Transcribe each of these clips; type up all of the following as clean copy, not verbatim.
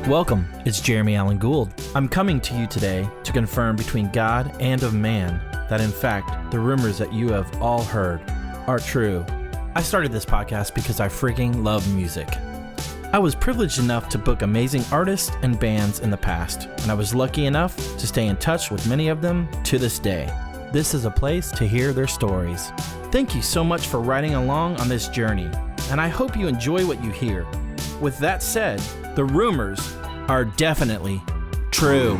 Welcome, it's Jeremy Allen Gould. I'm coming to you today to confirm between God and of man that in fact, the rumors that you have all heard are true. I started this podcast because I freaking love music. I was privileged enough to book amazing artists and bands in the past, and I was lucky enough to stay in touch with many of them to this day. This is a place to hear their stories. Thank you so much for riding along on this journey, and I hope you enjoy what you hear. With that said, the rumors are definitely true.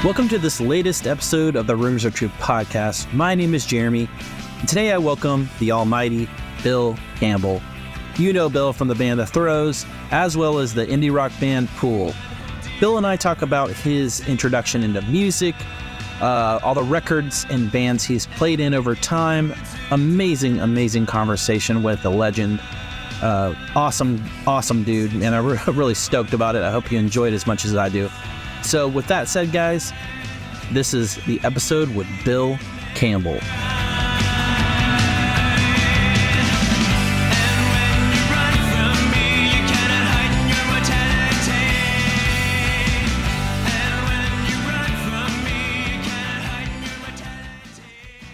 Welcome to this latest episode of the Rumors Are True podcast. My name is Jeremy, and today I welcome the almighty Bill Campbell. You know Bill from the band The Throes, as well as the indie rock band Poole. Bill and I talk about his introduction into music, all the records and bands he's played in over time. Amazing conversation with a legend. Awesome dude, and I'm really stoked about it. I hope you enjoyed as much as I do. So with that said, guys, this is the episode with Bill Campbell.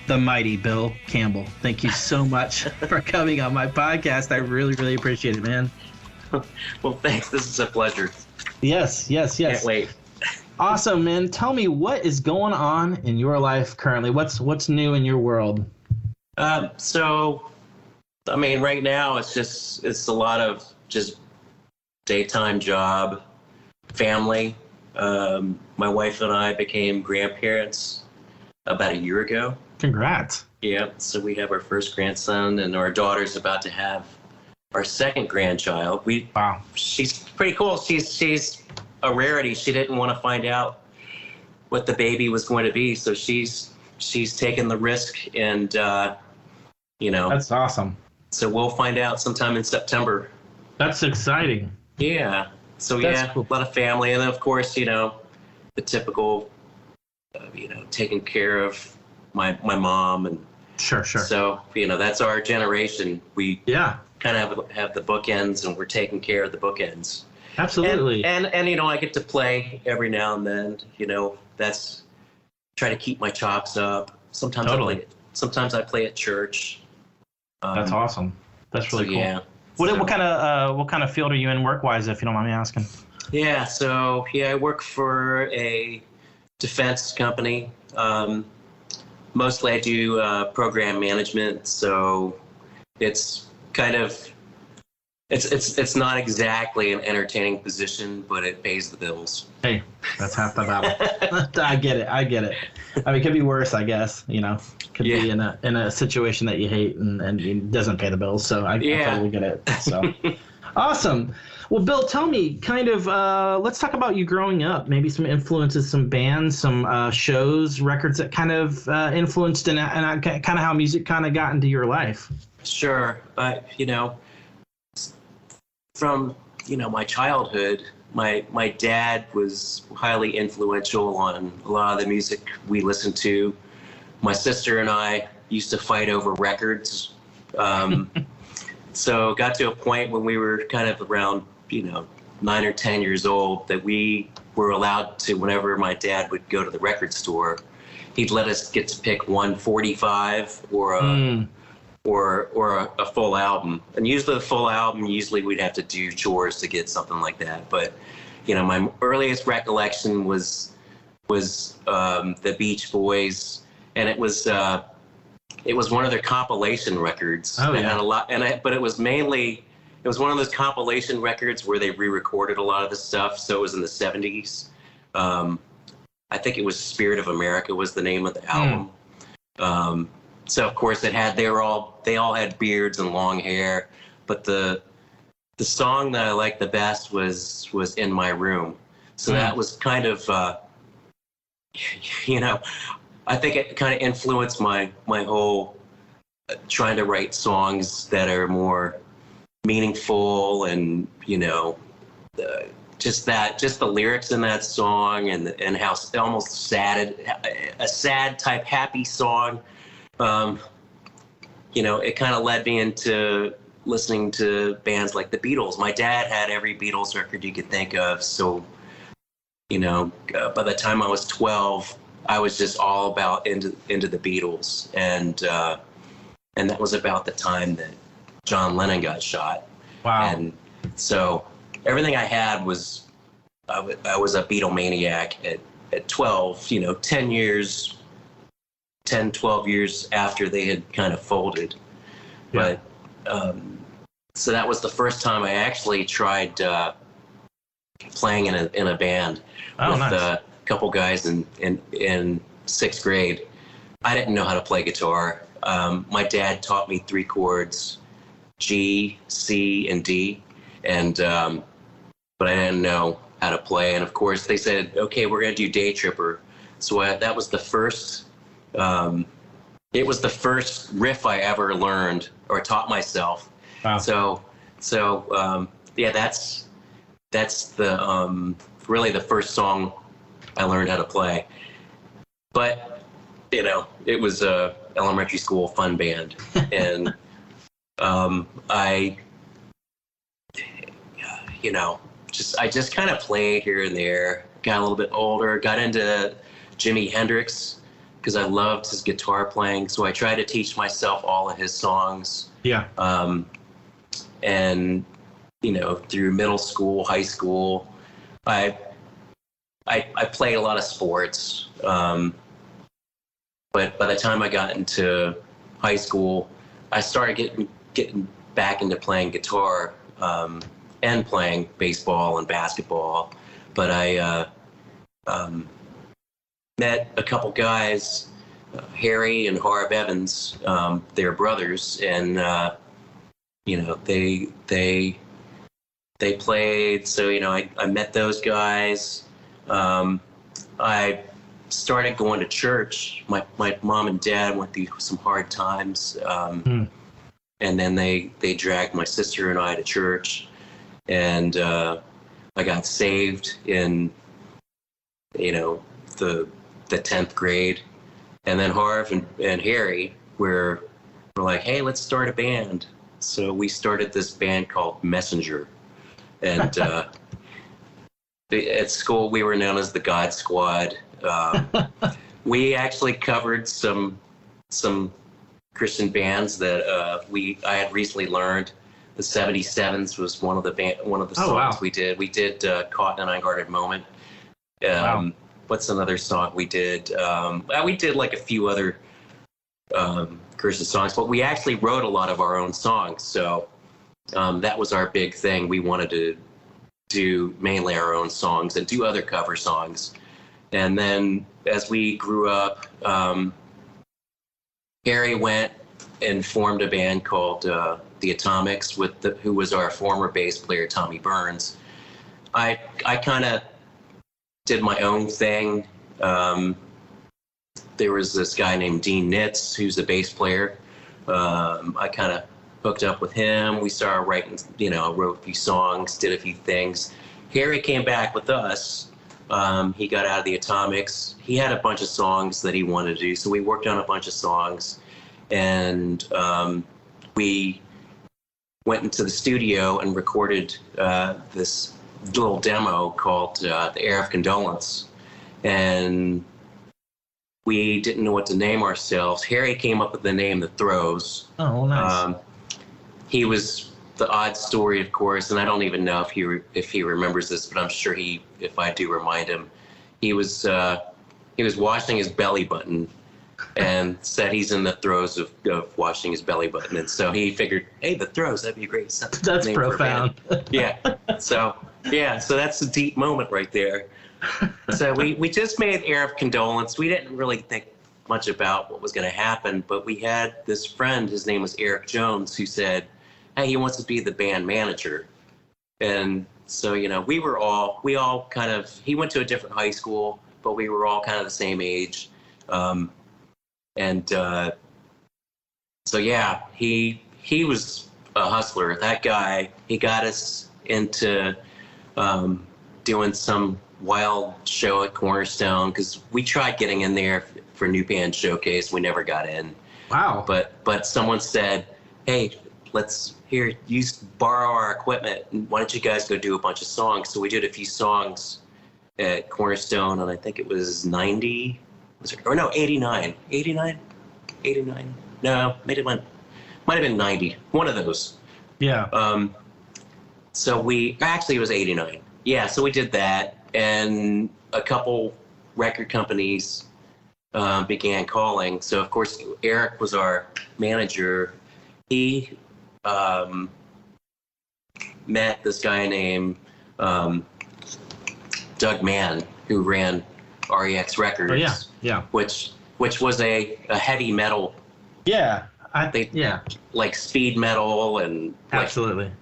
The mighty Bill Campbell. Thank you so much for coming on my podcast. I really appreciate it, man. Well, thanks. This is a pleasure. Yes. Can't wait. Awesome, man. Tell me, what is going on in your life currently? What's new in your world? So, I mean, right now it's a lot of just daytime job, family. My wife and I became grandparents about a year ago. Congrats. Yeah. So we have our first grandson, and our daughter's about to have our second grandchild. Wow. She's pretty cool. She's a rarity. She didn't want to find out what the baby was going to be, so she's taken the risk, and that's awesome. So we'll find out sometime in September. That's exciting. Yeah. So that's cool. A lot of family, and then of course the typical taking care of my mom, and sure. So that's our generation. We kind of have the bookends, and we're taking care of the bookends. Absolutely. And I get to play every now and then. That's try to keep my chops up. Sometimes I play at church. That's awesome. That's really cool. Yeah. What kind of field are you in work-wise, if you don't mind me asking? Yeah. So I work for a defense company. Mostly I do program management. So it's kind of It's not exactly an entertaining position, but it pays the bills. Hey, that's half the battle. I get it. I mean, it could be worse, I guess. Could be in a situation that you hate and it doesn't pay the bills. So I totally get it. So awesome. Well, Bill, tell me, let's talk about you growing up. Maybe some influences, some bands, some shows, records that kind of influenced and kind of how music kind of got into your life. Sure, but from my childhood, my dad was highly influential on a lot of the music we listened to. My sister and I used to fight over records. So it got to a point when we were kind of around 9 or 10 years old that we were allowed to, whenever my dad would go to the record store, he'd let us get to pick 145 or a or a full album. And usually the full album, we'd have to do chores to get something like that. But my earliest recollection was the Beach Boys, and it was one of their compilation records. Oh, They yeah. had a lot, but it was one of those compilation records where they re-recorded a lot of the stuff. So it was in the 70s. I think it was Spirit of America was the name of the album. So of course they all had beards and long hair, but the song that I liked the best was In My Room. So that was kind of, I think it kind of influenced my whole trying to write songs that are more meaningful, and just the lyrics in that song, and how almost a sad type happy song. It kind of led me into listening to bands like the Beatles. My dad had every Beatles record you could think of, so by the time I was 12, I was just all about into the Beatles, and that was about the time that John Lennon got shot. Wow. And so everything I had was, I was a Beatlemaniac at 12, 10, 12 years after they had kind of folded. Yeah. But so that was the first time I actually tried playing in a band with nice. a couple guys in sixth grade. I didn't know how to play guitar. My dad taught me 3 chords, G, C, and D, but I didn't know how to play. And of course, they said, "Okay, we're gonna do Day Tripper." So that was the first. It was the first riff I ever learned or taught myself. Wow. So yeah, that's the really the first song I learned how to play. But it was a elementary school fun band, and I just kind of played here and there. Got a little bit older, got into Jimi Hendrix because I loved his guitar playing. So I tried to teach myself all of his songs. Yeah. And through middle school, high school, I played a lot of sports. But by the time I got into high school, I started getting back into playing guitar and playing baseball and basketball. But I met a couple guys, Harry and Harv Evans. They're brothers, and they played. So I met those guys. I started going to church. My mom and dad went through some hard times, and then they dragged my sister and I to church, and I got saved in the 10th grade, and then Harv and Harry were like, "Hey, let's start a band." So we started this band called Messenger, and at school we were known as the God Squad. We actually covered some Christian bands that I had recently learned. The 77s was one of the songs. Wow. We did. We did Caught in an Unguarded Moment. Wow. What's another song we did? We did like a few other Christian songs, but we actually wrote a lot of our own songs. So that was our big thing. We wanted to do mainly our own songs and do other cover songs. And then as we grew up, Harry went and formed a band called The Atomics who was our former bass player, Tommy Burns. I kind of did my own thing. There was this guy named Dean Nitz, who's a bass player. I kind of hooked up with him. We started writing, wrote a few songs, did a few things. Harry came back with us. He got out of the Atomics. He had a bunch of songs that he wanted to do, so we worked on a bunch of songs, and we went into the studio and recorded this little demo called The Air of Condolence, and we didn't know what to name ourselves. Harry came up with the name The Throes. Oh, nice. He was the odd story, of course, and I don't even know if he remembers this, but I'm sure if I do remind him, he was washing his belly button and said he's in the throes of washing his belly button, and so he figured, hey, the Throes, that'd be a great That's profound. Yeah. So that's a deep moment right there. So we just made Air of Condolence. We didn't really think much about what was going to happen, but we had this friend, his name was Eric Jones, who said, hey, he wants to be the band manager. And so, we all kind of, he went to a different high school, but we were all kind of the same age. So yeah, he was a hustler. That guy, he got us into doing some wild show at Cornerstone, because we tried getting in there for New Band Showcase. We never got in. Wow. But someone said, hey, borrow our equipment. Why don't you guys go do a bunch of songs? So we did a few songs at Cornerstone, and I think it was 90, or no, 89. 89? 89? No, might have been 90. One of those. Yeah. So it was 89. Yeah, so we did that, and a couple record companies began calling. So, of course, Eric was our manager. He met this guy named Doug Mann, who ran REX Records. Oh, yeah. Which was a heavy metal. Yeah. Like speed metal and absolutely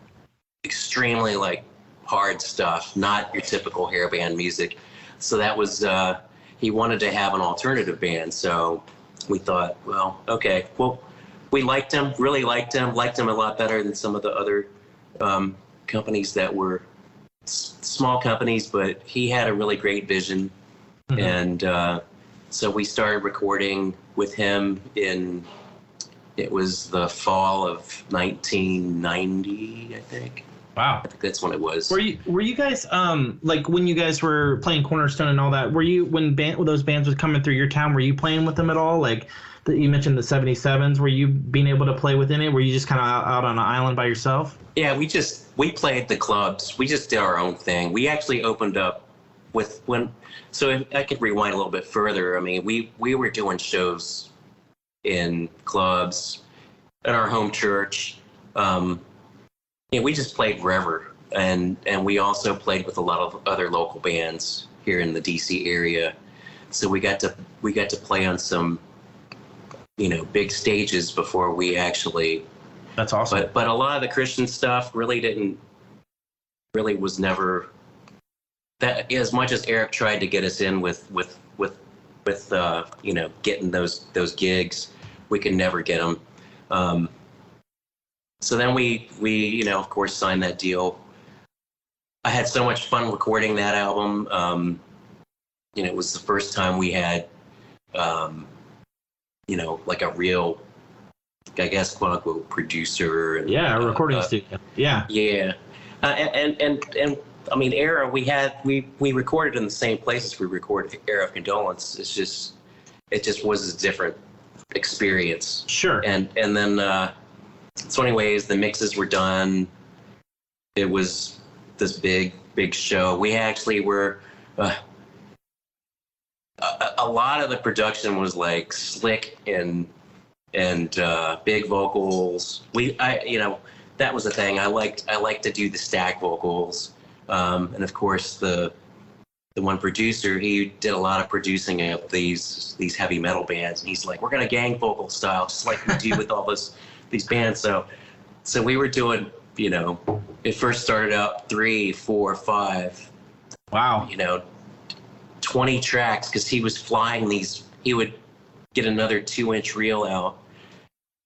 extremely hard stuff, not your typical hair band music. So that was he wanted to have an alternative band. So we thought, well, okay, well, we really liked him a lot better than some of the other companies that were small companies, but he had a really great vision. Mm-hmm. And so we started recording with him it was the fall of 1990, I think. Wow. I think that's when it was. Were you guys when you guys were playing Cornerstone and all that, were you when those bands was coming through your town, were you playing with them at all? You mentioned the 77s, were you being able to play within it? Were you just kind of out on an island by yourself? Yeah, we played the clubs. We just did our own thing. We actually opened up so if I could rewind a little bit further. I mean, we were doing shows in clubs, at our home church. We just played wherever, and we also played with a lot of other local bands here in the DC area. So we got to play on some, big stages before we actually. That's awesome. But a lot of the Christian stuff really was never that. As much as Eric tried to get us in with getting those gigs, we could never get them. So then we of course signed that deal. I had so much fun recording that album. It was the first time we had, a real, I guess, quote unquote producer. And, a recording studio. Yeah. Yeah. And I mean, Era, we recorded in the same places we recorded Era of Condolence. It just was a different experience. Sure. And then, so anyways, the mixes were done. It was this big show. We actually were, a lot of the production was slick and big vocals. That was the thing. I liked to do the stack vocals. And of course the one producer, he did a lot of producing of these heavy metal bands. And he's like, we're going to gang vocal style, just like we do with all these bands. So we were doing, it first started out 3, 4, 5. Wow. 20 tracks, because he was flying these. He would get another 2-inch reel out,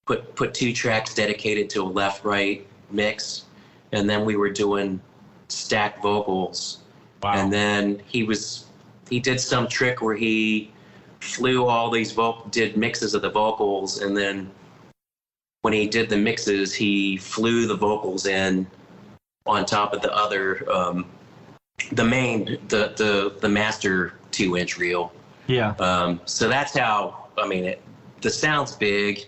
put 2 tracks dedicated to a left-right mix, and then we were doing stacked vocals. Wow. And then he did some trick where he flew all these did mixes of the vocals, and then when he did the mixes, he flew the vocals in on top of the other, the master 2-inch reel. Yeah. So that's how, the sound's big,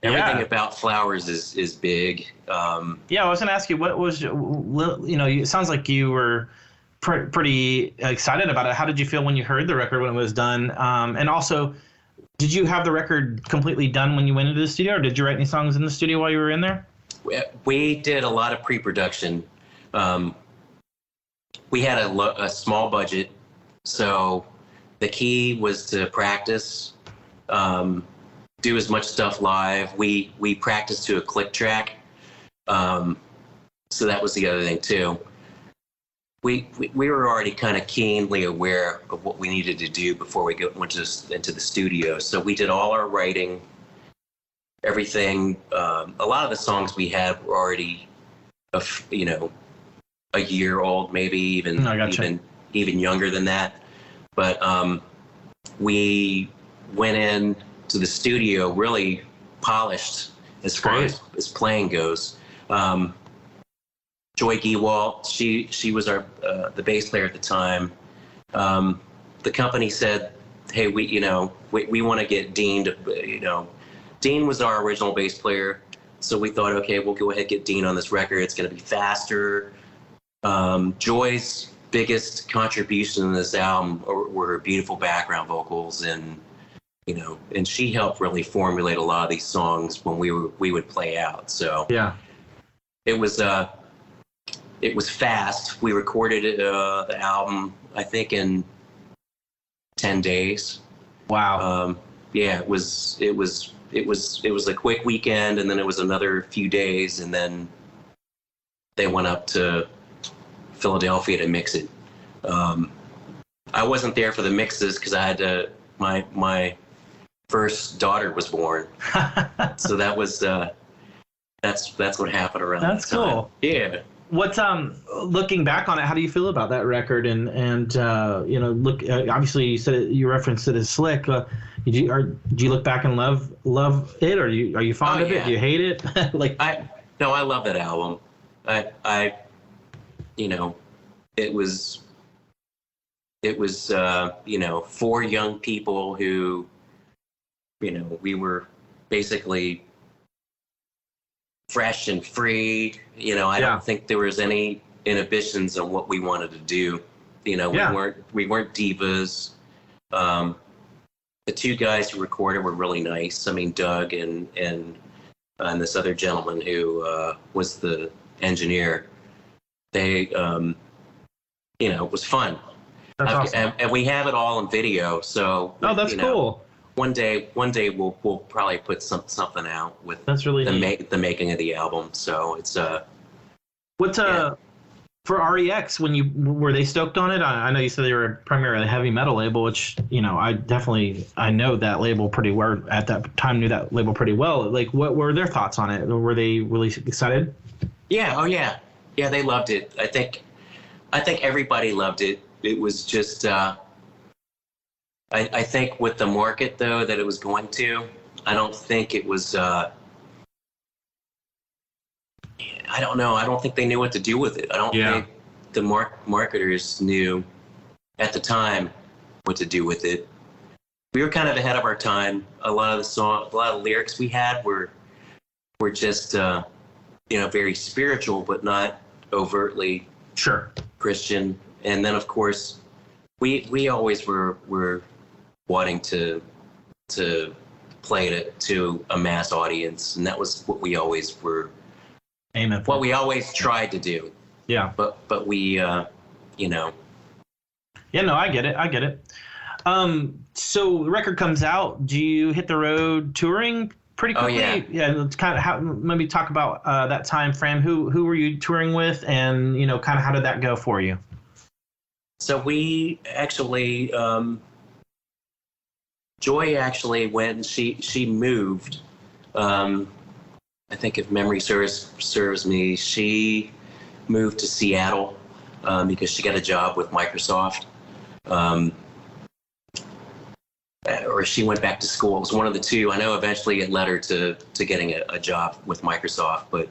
Everything about Flowers is big. Yeah, I was going to ask you, what was, it sounds like you were pretty excited about it. How did you feel when you heard the record when it was done? And also, did you have the record completely done when you went into the studio, or did you write any songs in the studio while you were in there? We did a lot of pre-production. We had a small budget, so the key was to practice, do as much stuff live. We practiced to a click track, so that was the other thing too. We were already kind of keenly aware of what we needed to do before we went into the studio. So we did all our writing, everything. A lot of the songs we had were already, a year old, maybe even younger than that. But we went in to the studio really polished as far as playing goes. Joy Gewalt, she was the bass player at the time. The company said, "Hey, we want to get Dean to, Dean was our original bass player, so we thought, okay, we'll go ahead and get Dean on this record. It's going to be faster." Joy's biggest contribution in this album were her beautiful background vocals, and and she helped really formulate a lot of these songs when we would play out. So yeah, it was fast. We recorded the album, I think, in 10 days. Wow. Yeah, it was a quick weekend, and then it was another few days, and then they went up to Philadelphia to mix it. I wasn't there for the mixes because I had to. My first daughter was born, so that was that's what happened around. That's that time. Cool. Yeah. What's looking back on it? How do you feel about that record? And obviously you referenced it as slick. Do you look back and love it, or are you fond of it? Do you hate it? I love that album. It was four young people who, we were basically fresh and free. I don't think there was any inhibitions on what we wanted to do. We weren't divas. The two guys who recorded were really nice. I mean, Doug and this other gentleman who was the engineer. They, it was fun. That's awesome. And we have it all in video. So that's cool. One day we'll probably put something out with that's really the making of the album. So it's for REX, were they stoked on it? I know you said they were primarily a heavy metal label, which I know that label pretty well at that time. Knew that label pretty well. Like, what were their thoughts on it? Were they really excited? Yeah. Oh yeah. Yeah, they loved it. I think everybody loved it. It was just. I think with the market, though, that it was going to, I don't think it was, I don't know. I don't think they knew what to do with it. I don't think the marketers knew at the time what to do with it. We were kind of ahead of our time. A lot of lyrics we had were just, very spiritual, but not overtly Christian. And then, of course, we always were wanting to play to a mass audience, and that was what we always were aiming for. What we always tried to do. Yeah. But we Yeah, no, I get it. So the record comes out. Do you hit the road touring pretty quickly? Oh, yeah. Let's kind of maybe talk about that time frame. Who were you touring with, and kind of how did that go for you? So we actually, Joy actually went and she moved. I think if memory serves me, she moved to Seattle because she got a job with Microsoft. Or she went back to school. It was one of the two. I know eventually it led her to getting a job with Microsoft. But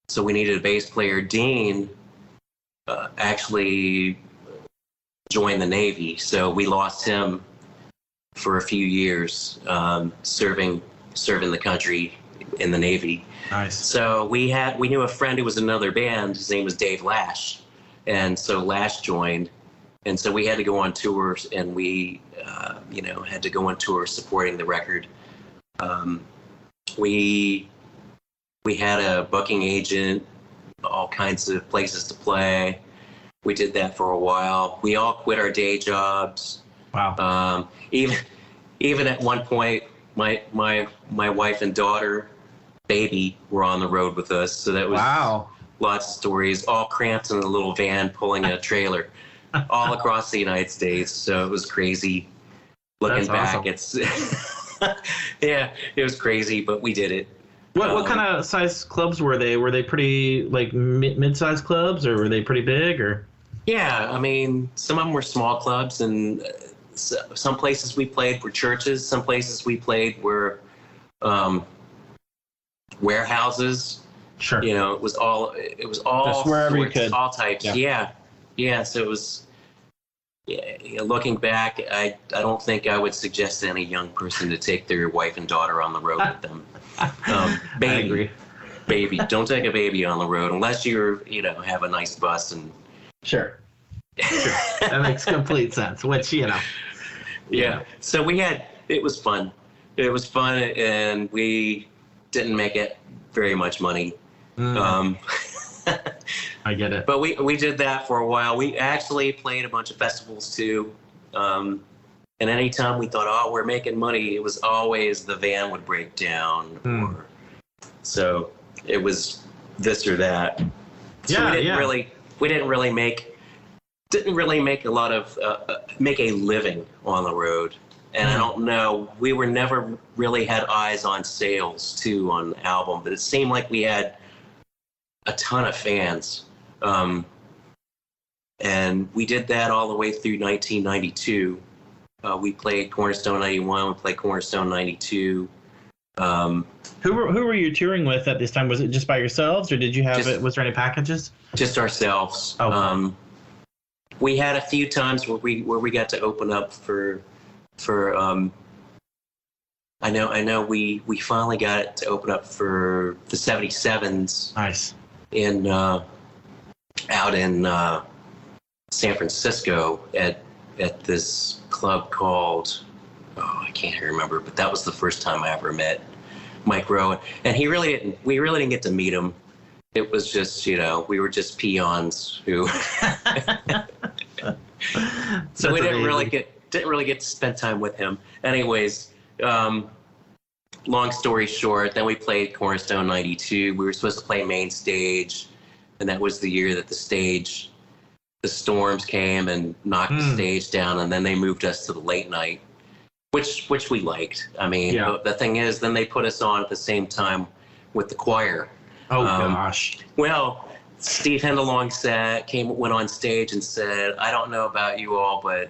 so we needed a bass player. Dean actually joined the Navy, so we lost him for a few years, serving the country in the Navy. Nice. So we knew a friend who was in another band. His name was Dave Lash, and so Lash joined, and so we had to go on tours, and we had to go on tour supporting the record. We had a booking agent, all kinds of places to play. We did that for a while. We all quit our day jobs. Wow. Even at one point, my wife and daughter, baby, were on the road with us. So that was lots of stories, all cramped in a little van pulling a trailer all across the United States. So it was crazy. Looking back, awesome. Yeah, it was crazy, but we did it. What kind of size clubs were they? Were they pretty like mid-sized clubs, or were they pretty big? Or yeah, I mean, some of them were small clubs, and some places we played were churches. Some places we played were warehouses. Sure. You know, it was all just wherever you could. All types. Yeah. So it was. Yeah, looking back, I don't think I would suggest to any young person to take their wife and daughter on the road with them. I agree. Baby, don't take a baby on the road unless you're, have a nice bus and. Sure. That makes complete sense. Which, Yeah. So it was fun. It was fun, and we didn't make it very much money. I get it. But we did that for a while. We actually played a bunch of festivals too. And anytime we thought, we're making money, it was always the van would break down. So it was this or that. So we didn't really make a lot of, make a living on the road. And I don't know, we were never really had eyes on sales too on the album, but it seemed like we had a ton of fans. And we did that all the way through 1992. We played Cornerstone 91, we played Cornerstone 92. Who were you touring with at this time? Was it just by yourselves, or did you have was there any packages? Just ourselves. Oh. We had a few times where we got to open up for I know we finally got to open up for the 77s. Nice. Out in San Francisco at this club called, I can't remember, but that was the first time I ever met Mike Rowe, and we really didn't get to meet him. It was just, we were just peons who so we didn't really get to spend time with him. Anyways, long story short, then we played Cornerstone 92. We were supposed to play main stage, and that was the year that the storms came and knocked the stage down, and then they moved us to the late night, which we liked. I mean, the thing is, then they put us on at the same time with the choir. Oh, gosh. Well, Steve Hindalong went on stage and said, I don't know about you all, but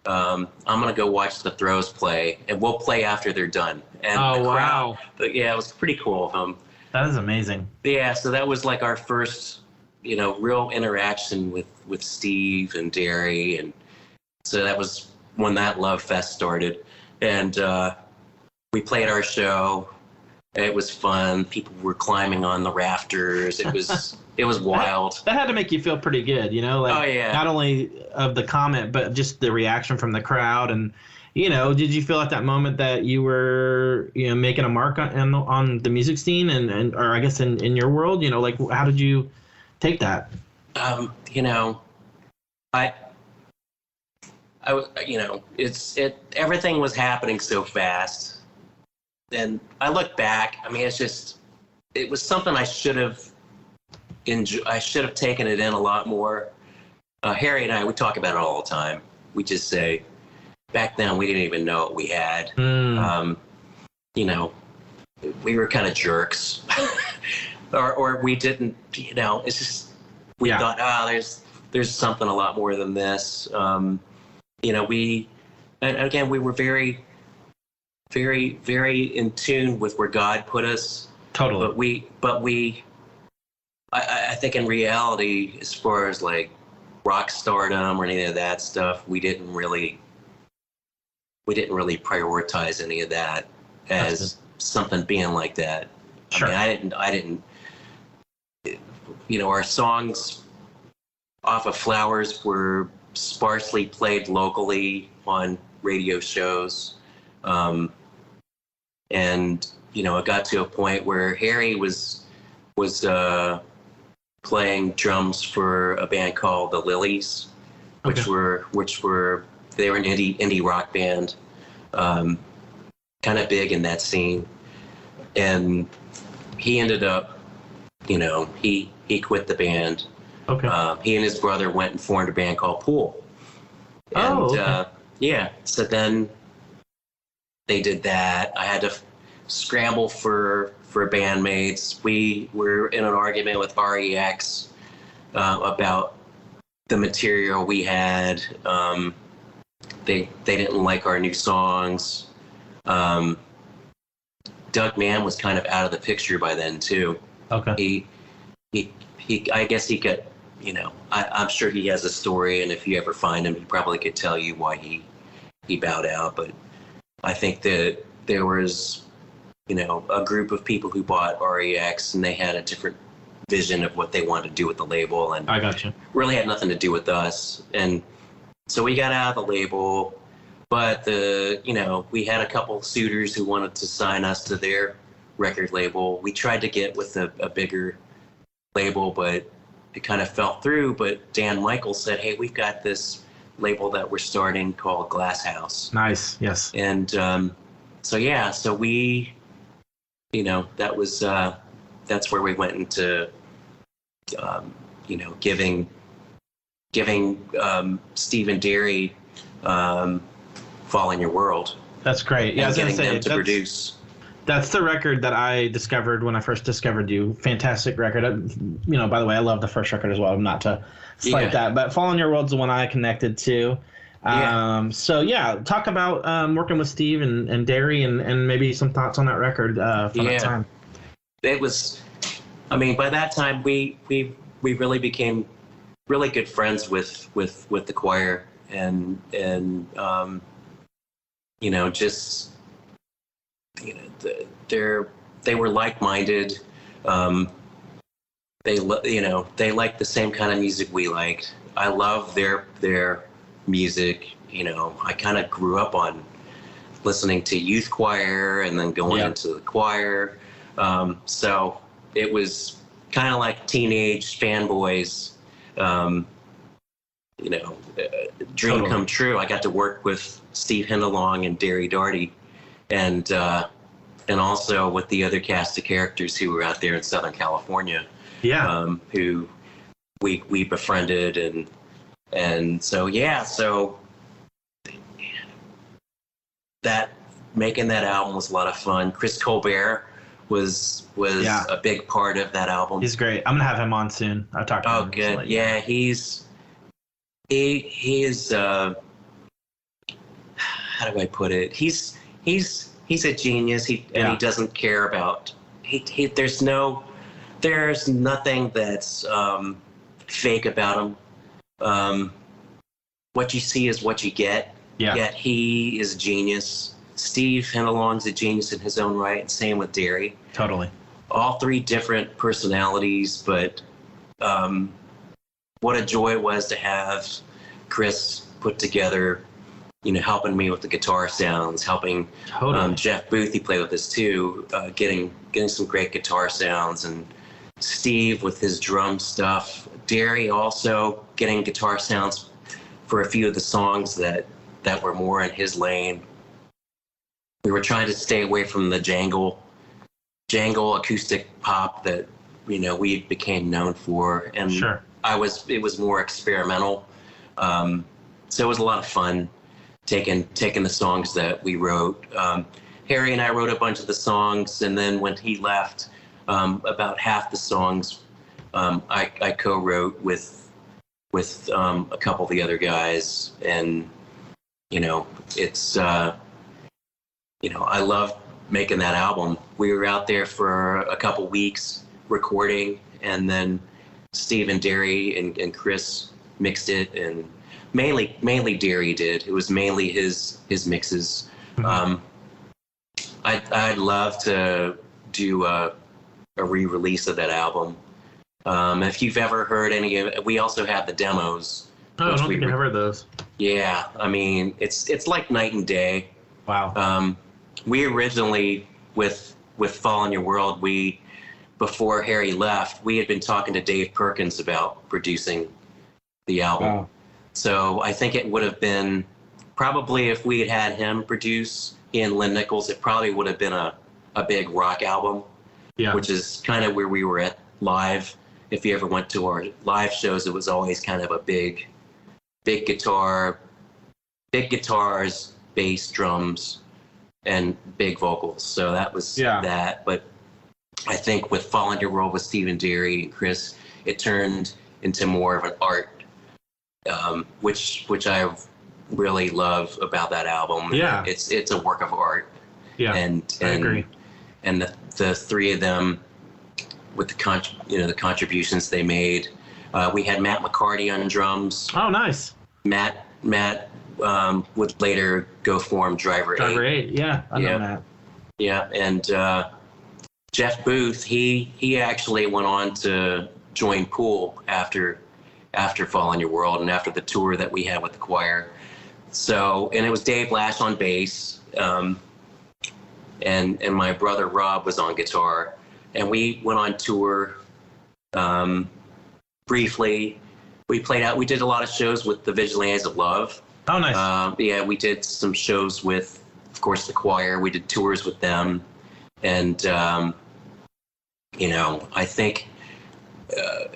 I'm going to go watch the Throes play, and we'll play after they're done. And wow. But yeah, it was pretty cool of him. That is amazing. Yeah, so that was like our first, real interaction with Steve and Derry, and so that was when that love fest started. And we played our show. It was fun. People were climbing on the rafters. It was wild. That had to make you feel pretty good, not only of the comment, but just the reaction from the crowd. And did you feel at that moment that you were making a mark on the music scene and or I guess in your world? How did you take that? Everything was happening so fast. And I look back, I mean, it was something I should have taken it in a lot more. Harry and I, we talk about it all the time. We just say, back then we didn't even know what we had. We were kind of jerks. or we didn't, it's just, we thought, there's something a lot more than this. And again, we were very, very, very in tune with where God put us. Totally. But I think in reality, as far as like rock stardom or any of that stuff, we we didn't really prioritize any of that as something being like that. Sure. I mean, I didn't, our songs off of Flowers were sparsely played locally on radio shows. And, it got to a point where Harry was playing drums for a band called the Lilies, which were they were an indie rock band, kind of big in that scene. And he ended up, he quit the band. Okay. He and his brother went and formed a band called Poole. And, so then they did that. I had to scramble for bandmates. We were in an argument with REX about the material we had. They didn't like our new songs. Doug Mann was kind of out of the picture by then too. Okay. He I guess he could, I'm sure he has a story, and if you ever find him, he probably could tell you why he bowed out. But I think that there was, a group of people who bought REX, and they had a different vision of what they wanted to do with the label, and I got you. Really had nothing to do with us. And so we got out of the label, but we had a couple suitors who wanted to sign us to their record label. We tried to get with a bigger label, but it kind of fell through. But Dan Michaels said, "Hey, we've got this label that we're starting called Glass House." Nice. Yes. And so we, that was that's where we went into giving Steve and Derry Fall in Your World. That's great. Yeah, and getting them to produce. That's the record that I discovered when I first discovered you. Fantastic record. By the way, I love the first record as well. Not to slight that, but Fall in Your World's the one I connected to. Talk about working with Steve and Derry and maybe some thoughts on that record from that time. It was, by that time we really became really good friends with the choir, and they were like-minded. They liked the same kind of music we liked. I love their music. I kind of grew up on listening to youth choir and then going into the choir. So it was kind of like teenage fanboys, dream come true. I got to work with Steve Hindalong and Derry Doherty, and also with the other cast of characters who were out there in Southern California, who we befriended, and so that making that album was a lot of fun. Chris Colbert was a big part of that album. He's great. I'm gonna have him on soon. I've talked to him. Oh, good. Yeah, he is. How do I put it? He's a genius. He doesn't care about. There's nothing that's fake about him. What you see is what you get. Yeah. Yet he is a genius. Steve Hindalong's a genius in his own right, and same with Derry. Totally. All three different personalities, but what a joy it was to have Chris put together, helping me with the guitar sounds, helping Jeff Booth, he played with us too, getting some great guitar sounds, and Steve with his drum stuff. Derry also getting guitar sounds for a few of the songs that were more in his lane. We were trying to stay away from the jangle acoustic pop that we became known for, and sure. It was more experimental. So it was a lot of fun taking the songs that we wrote. Harry and I wrote a bunch of the songs, and then when he left, about half the songs I co-wrote with a couple of the other guys, and it's I love making that album. We were out there for a couple weeks recording, and then Steve and Derry and Chris mixed it and mainly Derry did. It was mainly his mixes. Mm-hmm. I'd love to do a re-release of that album. If you've ever heard any of it, we also have the demos. Oh, I don't think I've heard those. Yeah, I mean, it's like night and day. Wow. We originally, with Fall in Your World, before Harry left, we had been talking to Dave Perkins about producing the album. Wow. So I think it would have been, probably if we had him produce Ian Lynn Nichols, it probably would have been a big rock album. Yeah. Which is kind of where we were at live. If you ever went to our live shows, it was always kind of a big guitars, bass, drums, and big vocals. So that was that. But I think with Fall in Your World with Stephen Derry and Chris, it turned into more of an art, which I really love about that album. Yeah, it's a work of art. Yeah, and I agree. And the three of them, with the contributions they made, we had Matt McCarty on drums. Oh, nice. Matt would later go form Driver 8. Driver 8, yeah, I know Matt. Yeah, and Jeff Booth, he actually went on to join Poole after Fall in Your World and after the tour that we had with the choir. So, and it was Dave Lash on bass, and my brother Rob was on guitar, and we went on tour briefly. We did a lot of shows with the Vigilantes of Love. Oh, nice. Yeah, we did some shows with, of course, the choir. We did tours with them, and I think,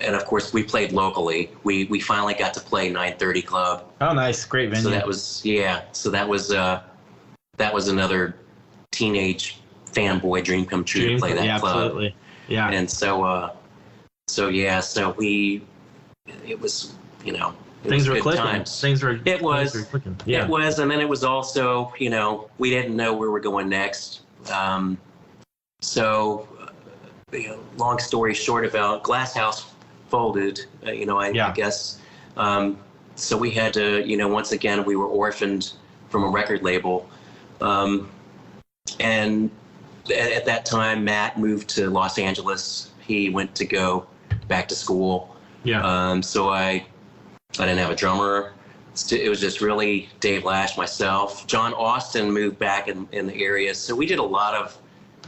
and of course, we played locally. We finally got to play 930 Club. Oh, nice, great venue. So that was another teenage fanboy dream come true to play that club. Absolutely. Yeah. And it was, things were clicking. Times. It was clicking. Yeah. It was, and then it was also, we didn't know where we're going next. Long story short, about Glass House folded. I guess. So we had to, once again, we were orphaned from a record label, and at that time, Matt moved to Los Angeles. He went to go back to school. Yeah. So I didn't have a drummer. It was just really Dave Lash, myself. John Austin moved back in the area. So we did a lot of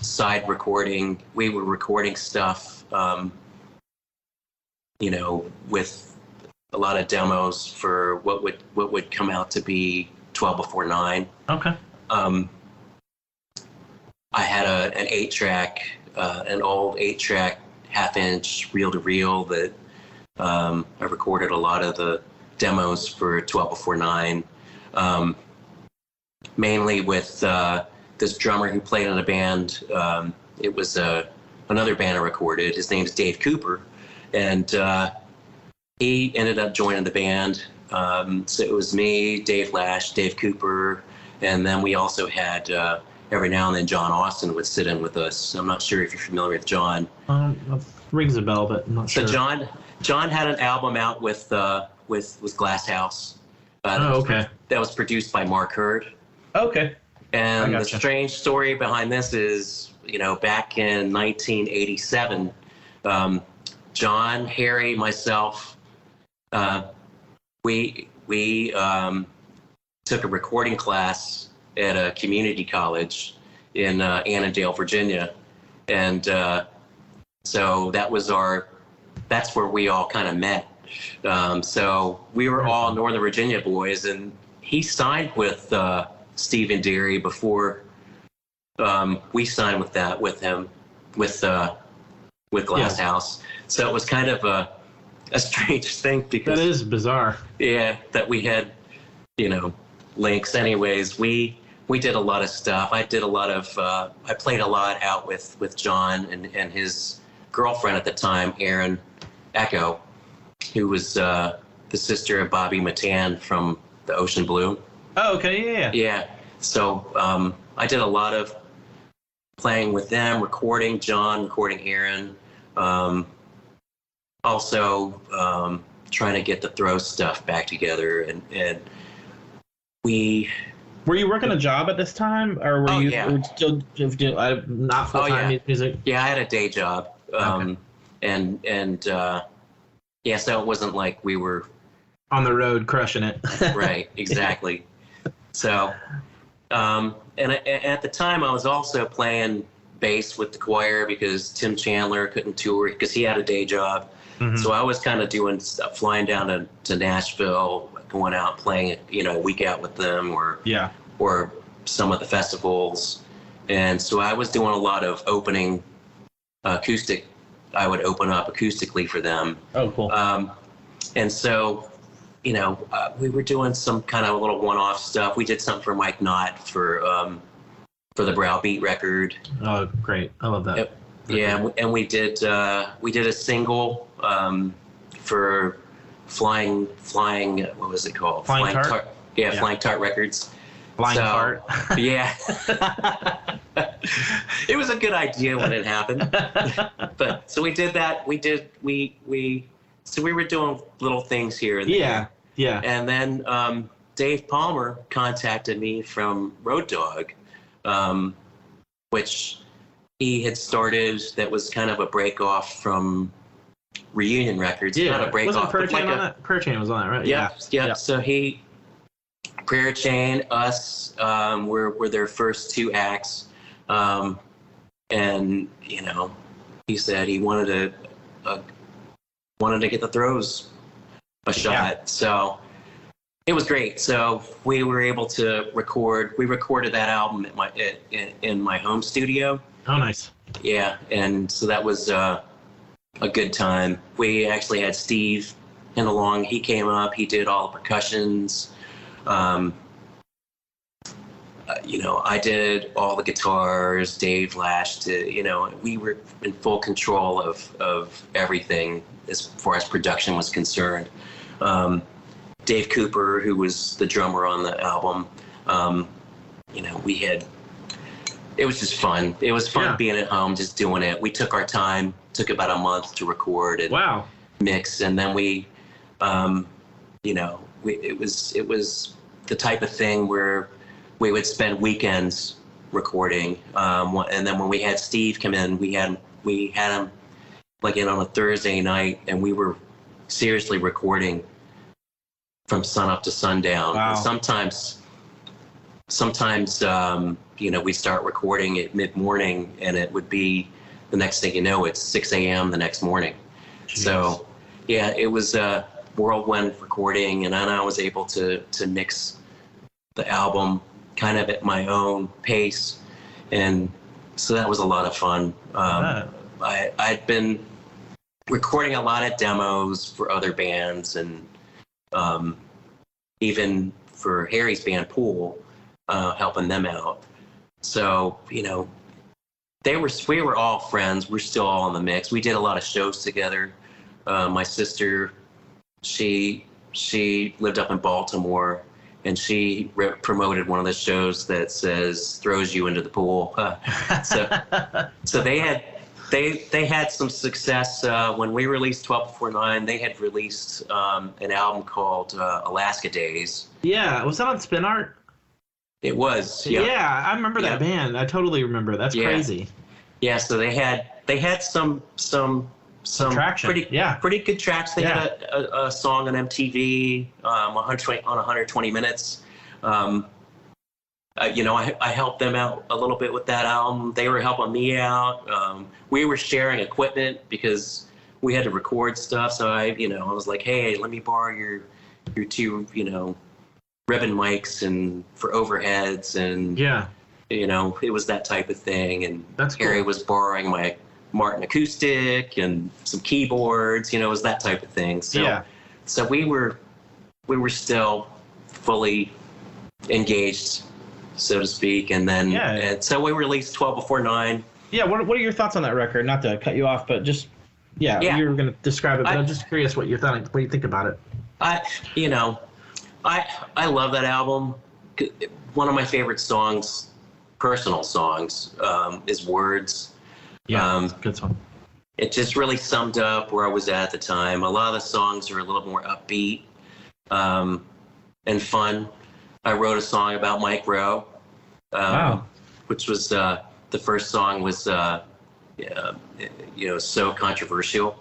side recording. We were recording stuff, with a lot of demos for what would come out to be 12 Before 9. Okay. I had an 8-track, an old 8-track half-inch reel-to-reel that I recorded a lot of the demos for 12 Before 9, mainly with this drummer who played in a band. It was another band I recorded. His name's Dave Cooper, and he ended up joining the band. So it was me, Dave Lash, Dave Cooper, and then we also had every now and then John Austin would sit in with us. I'm not sure if you're familiar with John. Rings a bell, but I'm not sure. So John had an album out with Glass House. Okay. That was produced by Mark Hurd. Okay. And the strange story behind this is, back in 1987, John, Harry, myself, we took a recording class at a community college in Annandale, Virginia, and so that's where we all kind of met. So we were all Northern Virginia boys, and he signed with Stephen Derry before we signed with him with Glass House. So it was kind of a strange thing, because that is bizarre. Yeah, that we had links. Anyways, we did a lot of stuff. I did a lot of I played a lot out with John and his girlfriend at the time, Erin Echo, who was the sister of Bobby Matan from the Ocean Blue. Oh, okay, yeah. So I did a lot of playing with them, recording John, recording Erin. Also, trying to get the Throes stuff back together, and we. Were you working a job at this time, or were you still not full time music? Yeah, I had a day job, so it wasn't like we were on the road crushing it. Right, exactly. So, and at the time, I was also playing bass with the choir because Tim Chandler couldn't tour because he had a day job. Mm-hmm. So I was kind of doing stuff, flying down to Nashville, going out playing, a week out with them, or some of the festivals. And so I was doing a lot of opening acoustic. I would open up acoustically for them. Oh, cool. And so, we were doing some kind of a little one-off stuff. We did something for Mike Knott for the Browbeat record. Oh, great! I love that. Yeah, and we did a single for Flying. What was it called? Flying Tart. Flying Tart Records. Flying Tart. Yeah. It was a good idea when it happened. But so we did that. So we were doing little things here and there. Yeah. And then Dave Palmer contacted me from Road Dogg, which he had started. That was kind of a break off from Reunion Records. Yeah, not a break off. Prayer Chain on that? Prayer Chain was on that, right? Yeah. So Prayer Chain, us, were their first two acts, and he said he wanted to get the Throes a shot. Yeah. So it was great. So we were able to record. We recorded that album in my home studio. Oh, nice. Yeah, and so that was a good time. We actually had Steve along. He came up. He did all the percussions. I did all the guitars. Dave lashed. We were in full control of everything as far as production was concerned. Dave Cooper, who was the drummer on the album, it was just fun. It was fun being at home, just doing it. We took our time. Took about a month to record and mix, and then it was the type of thing where we would spend weekends recording, and then when we had Steve come in, we had him like in on a Thursday night, and we were seriously recording from sun up to sundown. Wow. And sometimes we start recording at mid-morning, and it would be the next thing you know, it's 6 a.m. the next morning. Jeez. So, yeah, it was a whirlwind recording, and then I was able to mix the album kind of at my own pace, and so that was a lot of fun. I'd been recording a lot of demos for other bands, and even for Harry's band Poole, helping them out. So, we were all friends. We're still all in the mix. We did a lot of shows together. My sister, she lived up in Baltimore, and she promoted one of the shows that throws you into the pool. So they had some success when we released 12 Before 9. They had released an album called Alaska Days. Yeah, was that on SpinArt? It was, yeah. Yeah, I remember that band. I totally remember. That's crazy. Yeah, so they had some traction. Pretty good tracks. They had a song on MTV, 120 minutes. I helped them out a little bit with that album. They were helping me out. We were sharing equipment because we had to record stuff. So I was like, hey, let me borrow your two, ribbon mics and for overheads, and it was that type of thing. And that's Harry cool. was borrowing my Martin acoustic and some keyboards. It was that type of thing. So we were still fully engaged, so to speak. And then and so we released 12 Before 9. Yeah. What are your thoughts on that record? Not to cut you off, but just you were going to describe it. But I'm just curious what you think about it. I love that album. One of my favorite songs, personal songs, is Words. Yeah, good song. it just really summed up where I was at the time. A lot of the songs are a little more upbeat and fun. I wrote a song about Mike Rowe, which was the first song was so controversial.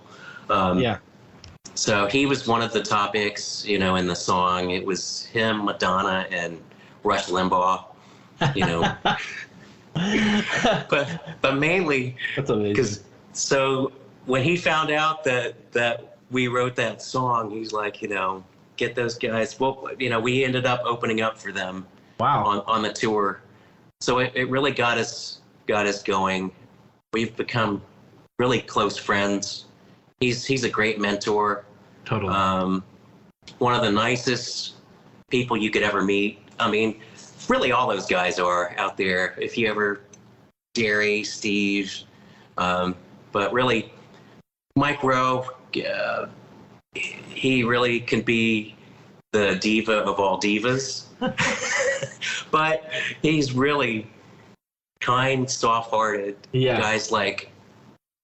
So he was one of the topics, in the song. It was him, Madonna, and Rush Limbaugh. but mainly because when he found out that we wrote that song, he's like, get those guys. Well, we ended up opening up for them. Wow. On the tour, so it really got us going. We've become really close friends. He's a great mentor. Totally. One of the nicest people you could ever meet. I mean, really all those guys are out there. If you ever, Gary, Steve, but really Mike Rowe, he really can be the diva of all divas. But he's really kind, soft-hearted. Yeah. Guy's like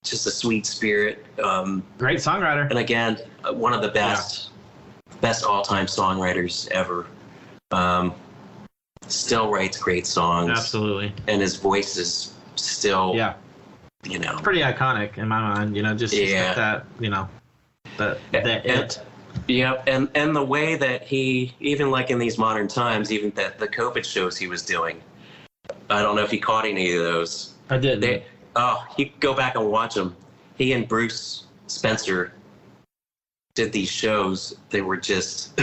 just a sweet spirit. Great songwriter. And again, one of the best all-time songwriters ever. Still writes great songs. Absolutely. And his voice is still, It's pretty iconic in my mind. Just that, it. Yeah, and the way that he, even like in these modern times, even the COVID shows he was doing, I don't know if he caught any of those. I did. You could go back and watch them. He and Bruce Spencer did these shows. They were just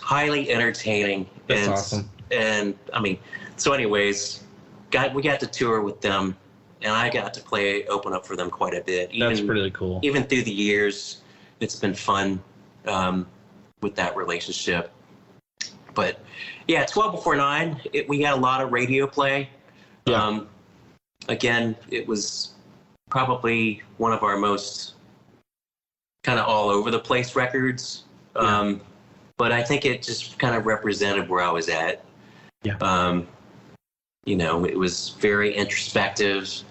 highly entertaining. That's awesome. And I mean, so anyways, we got to tour with them, and I got to open up for them quite a bit. That's really cool. Even through the years, it's been fun with that relationship. But yeah, 12 Before 9, we had a lot of radio play. Yeah. Again, it was probably one of our most kind of all over the place records. But I think it just kind of represented where I was at. Yeah. It was very introspective.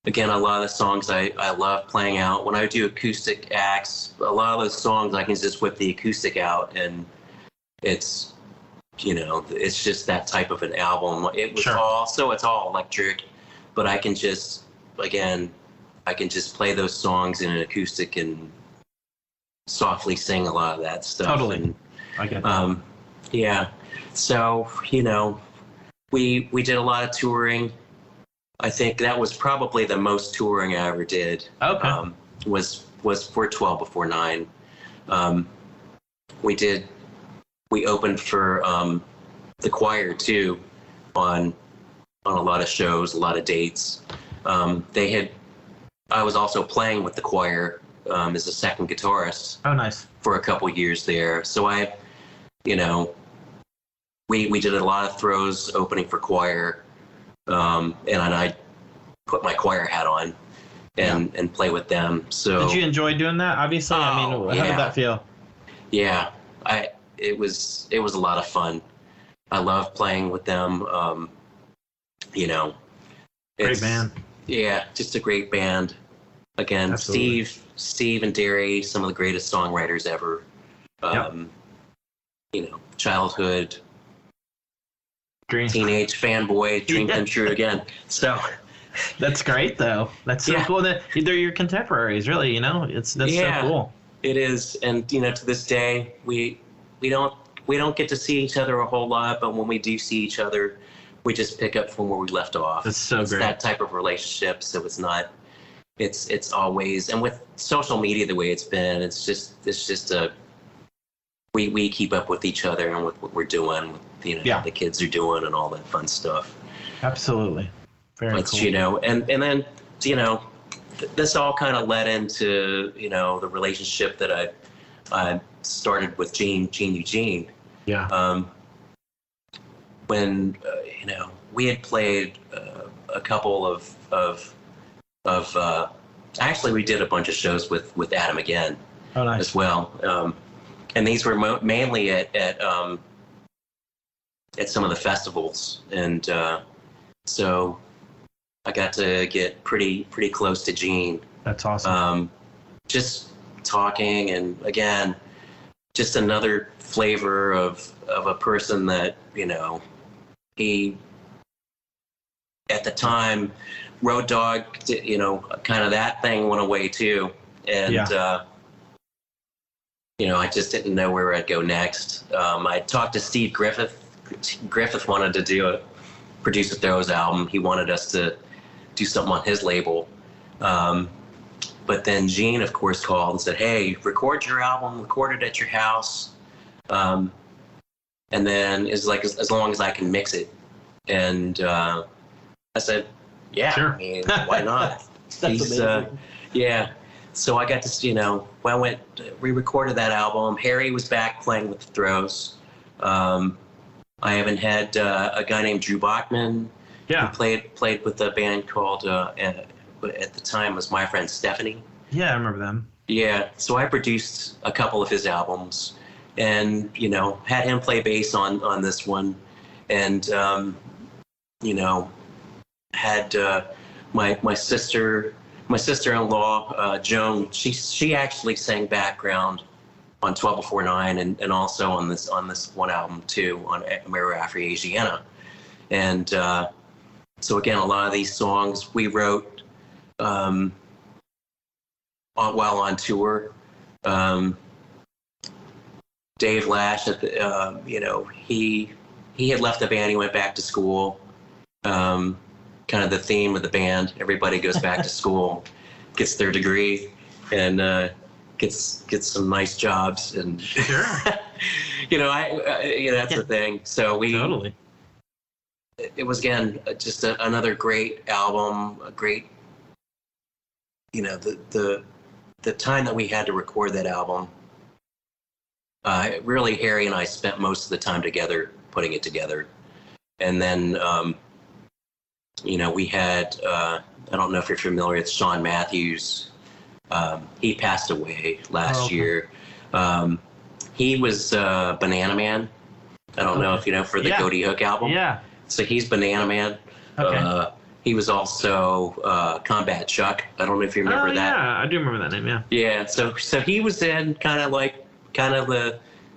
Again, a lot of the songs I love playing out. When I do acoustic acts, a lot of those songs I can just whip the acoustic out, and it's just that type of an album. It was it's all electric, but I can just play those songs in an acoustic and softly sing a lot of that stuff. Totally. And, I get that. yeah. So, we did a lot of touring. I think that was probably the most touring I ever did. Okay. Was for 12 Before 9. We opened for the choir too on a lot of shows, a lot of dates. I was also playing with the choir as a second guitarist. Oh, nice. For a couple years there. So we did a lot of throws opening for choir. And I put my choir hat on and play with them. So did you enjoy doing that? Obviously, how did that feel? Yeah, it was a lot of fun. I love playing with them. Great band. Yeah, just a great band. Again, absolutely. Steve and Derry, some of the greatest songwriters ever. Childhood. Dream. Teenage fanboy, dream come true again. So that's great, though. That's so cool. They're your contemporaries, really. That's so cool. It is, and to this day, we don't get to see each other a whole lot, but when we do see each other, we just pick up from where we left off. That's so it's great. That type of relationship. So it's not. It's always, and with social media the way it's been, it's just a. We keep up with each other and with what we're doing, what the kids are doing, and all that fun stuff. Absolutely, very cool. And then this all kind of led into the relationship that I started with Gene Eugene. Yeah. When we had played a couple of actually we did a bunch of shows with Adam again. Oh, nice. As well. And these were mainly at some of the festivals, and so I got to get pretty close to Gene. That's awesome. Just talking, and again, just another flavor of a person that, he at the time, Road Dogg, kind of that thing went away too, and I just didn't know where I'd go next. I talked to Steve Griffith. Griffith wanted to produce a Throes album. He wanted us to do something on his label. But then Gene, of course, called and said, "Hey, record your album, record it at your house. And then it's like, as long as I can mix it." And I said, "Yeah, sure. I mean, why not?" That's amazing. Yeah. So I got to, we recorded that album. Harry was back playing with the Throes. I even had a guy named Drew Bachman who played with a band called, at the time, was My Friend Stephanie. Yeah, I remember them. Yeah, so I produced a couple of his albums, and had him play bass on this one, and had my sister-in-law Joan. She actually sang background on 12 Before 9 and also on this one album too, on Mirror After Asiana. And so again, a lot of these songs we wrote while on tour. Dave Lash, he had left the band. He went back to school. Kind of the theme of the band. Everybody goes back to school, gets their degree, and gets some nice jobs. And sure, that's the thing. So we totally. It was again just another great album. A great, the time that we had to record that album. Really, Harry and I spent most of the time together putting it together, and then. We had, I don't know if you're familiar with Sean Matthews. He passed away last year. He was Banana Man. I don't know if you know, for the Goaty Hook album. Yeah. So he's Banana Man. Okay. He was also Combat Chuck. I don't know if you remember that. Yeah, I do remember that name, yeah. Yeah, so he was in kind of the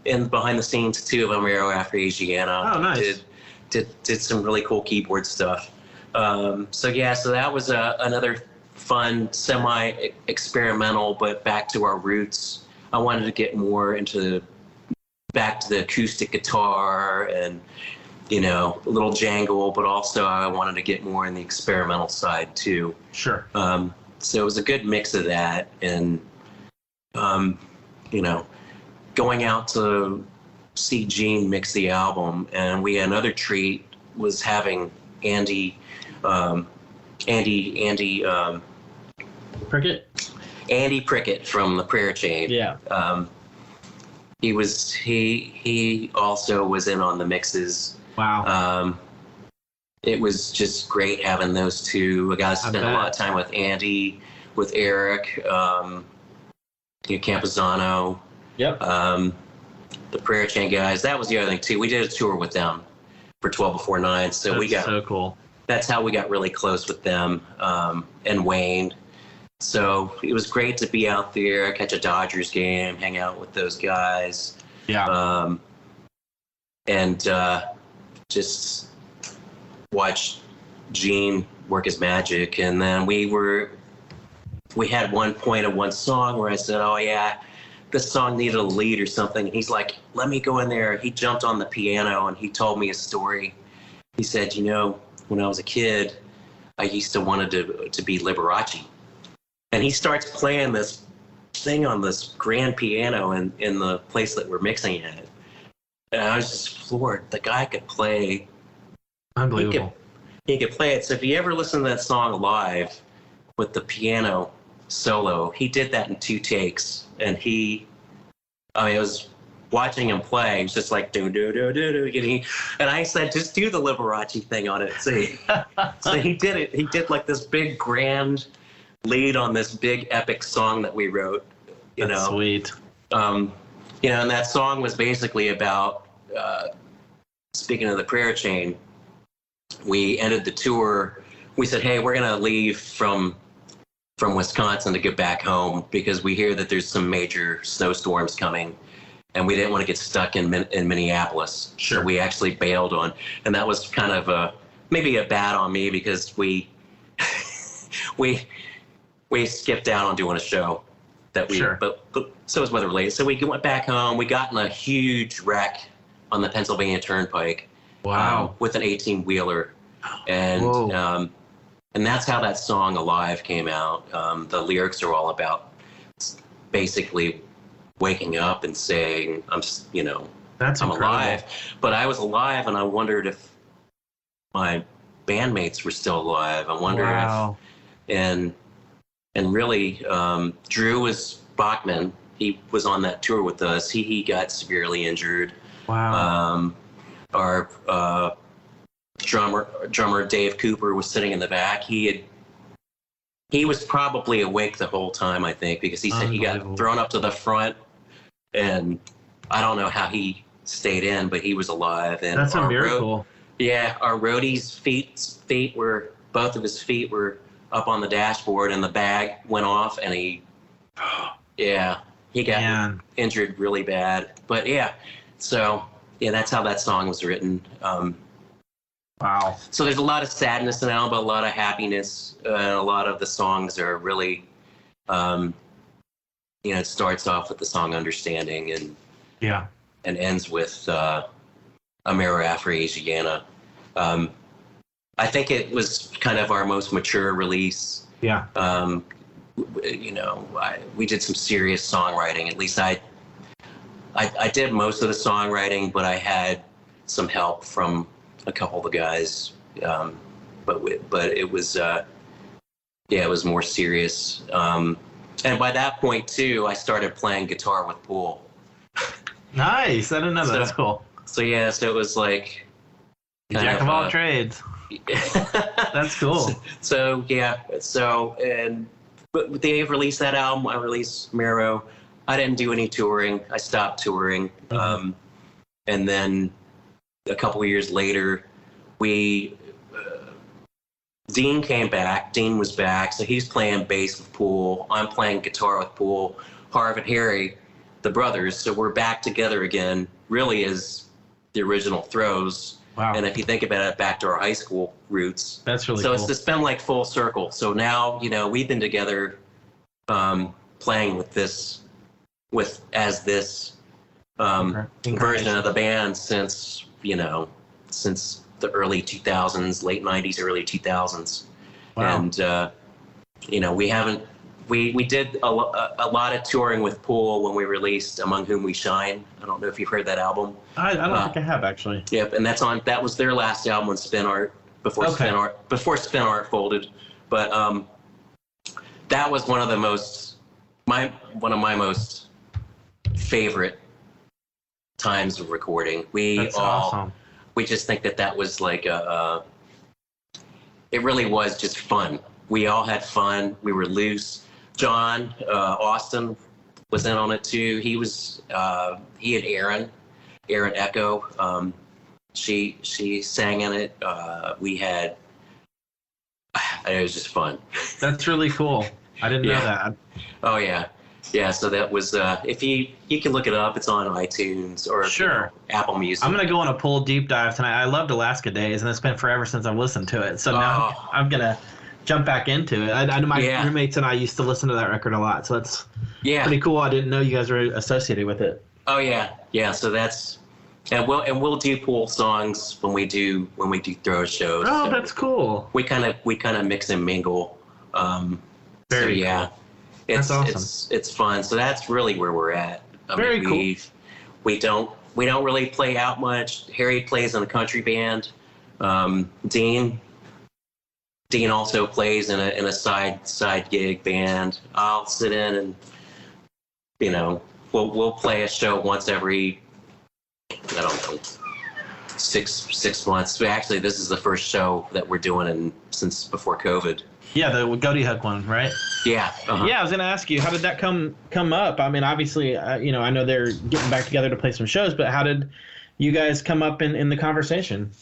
behind the scenes too of Mirror After Asiana. Oh, nice. Did some really cool keyboard stuff. So that was another fun, semi-experimental, but back to our roots. I wanted to get more back to the acoustic guitar and, a little jangle, but also I wanted to get more in the experimental side too. Sure. So it was a good mix of that, and, going out to see Gene mix the album, and we had another treat was having Andy Prickett? Andy Prickett from the Prayer Chain. Yeah. He also was in on the mixes. Wow. It was just great having those two. I got to spend a lot of time with Andy, with Eric, Campuzano. Yep. The Prayer Chain guys. That was the other thing too. We did a tour with them for 12 Before 9. So That's so cool. That's how we got really close with them, and Wayne. So it was great to be out there, catch a Dodgers game, hang out with those guys. Yeah. And just watch Gene work his magic. And then we had one point of one song where I said, "Oh yeah, this song needed a lead or something." And he's like, "Let me go in there." He jumped on the piano and he told me a story. He said, when I was a kid, I used to wanted to be Liberace. And he starts playing this thing on this grand piano in the place that we're mixing at. And I was just floored. The guy could play. Unbelievable. He could play it. So if you ever listen to that song live with the piano solo, he did that in 2 takes. And I was watching him play. He was just like, do, do, do, do, do. And I said, just do the Liberace thing on it. So he did it. He did like this big grand lead on this big epic song that we wrote. That's sweet. And that song was basically about, speaking of the Prayer Chain, we ended the tour we said, hey, we're gonna leave from Wisconsin to get back home because we hear that there's some major snowstorms coming, and we didn't want to get stuck in Minneapolis. Sure. So we actually bailed on, and that was kind of maybe a bad on me because we skipped out on doing a show that we, Sure. but so was weather related. So we went back home. We got in a huge wreck on the Pennsylvania Turnpike. Wow. With an 18-wheeler, and that's how that song "Alive" came out. The lyrics are all about basically waking up and saying, I'm alive. But I was alive, and I wondered if my bandmates were still alive. I wonder if, and really, Drew Bachman. He was on that tour with us. He got severely injured. Wow. Our drummer Dave Cooper was sitting in the back. He was probably awake the whole time, I think, because he said he got thrown up to the front, and I don't know how he stayed in, but he was alive. And that's a miracle. Our roadie's feet were, both of his feet were up on the dashboard, and the bag went off, and he got injured really bad. But so that's how that song was written. Wow. So there's a lot of sadness in the album, but a lot of happiness. A lot of the songs are really, it starts off with the song "Understanding" and ends with "Amera Afro-Asiana." I think it was kind of our most mature release. Yeah. We did some serious songwriting. At least I did most of the songwriting, but I had some help from a couple of the guys. But it was it was more serious. And by that point too, I started playing guitar with Poole. Nice. I didn't know that. That's cool. So so it was like jack of all trades. That's cool. So but they released that album. I released Mero. I didn't do any touring. I stopped touring. Mm-hmm. And then a couple of years later, Dean came back. Dean was back. So he's playing bass with Poole. I'm playing guitar with Poole. Harv and Harry, the brothers. So we're back together again, really as the original Throes. Wow. And if you think about it, back to our high school roots. That's really cool. So it's just been like full circle. So now, we've been together playing with this version of the band since the early 2000s, late 90s, early 2000s. Wow. And, we did a lot of touring with Poole when we released Among Whom We Shine. I don't know if you've heard that album. I don't think I have, actually. Yep, and that was their last album on SpinArt before SpinArt folded. But that was one of my most favorite times of recording. That's awesome. We just think that was like it really was just fun. We all had fun. We were loose. John Austin was in on it too. He had Erin Echo. She sang in it. It was just fun. That's really cool. I didn't know that. Oh yeah. So that was if you can look it up. It's on iTunes or Apple Music. I'm gonna go on a Poole deep dive tonight. I loved Alaska Days, and it's been forever since I've listened to it. So now I'm gonna jump back into it. I know my roommates and I used to listen to that record a lot, so it's pretty cool. I didn't know you guys were associated with it. Oh yeah. So that's and we'll do Poole songs when we do Throws shows. Oh, so that's cool. We kind of mix and mingle. Very cool. That's awesome. It's fun. So that's really where we're at. Very cool. We don't really play out much. Harry plays in a country band. Dean also plays in a side gig band. I'll sit in and we'll play a show once every I don't know 6 months. Actually, this is the first show that we're doing since before COVID. Yeah, the Goaty Hook one, right? Yeah. Uh-huh. Yeah, I was going to ask you, how did that come up? I mean, obviously, I know they're getting back together to play some shows, but how did you guys come up in the conversation?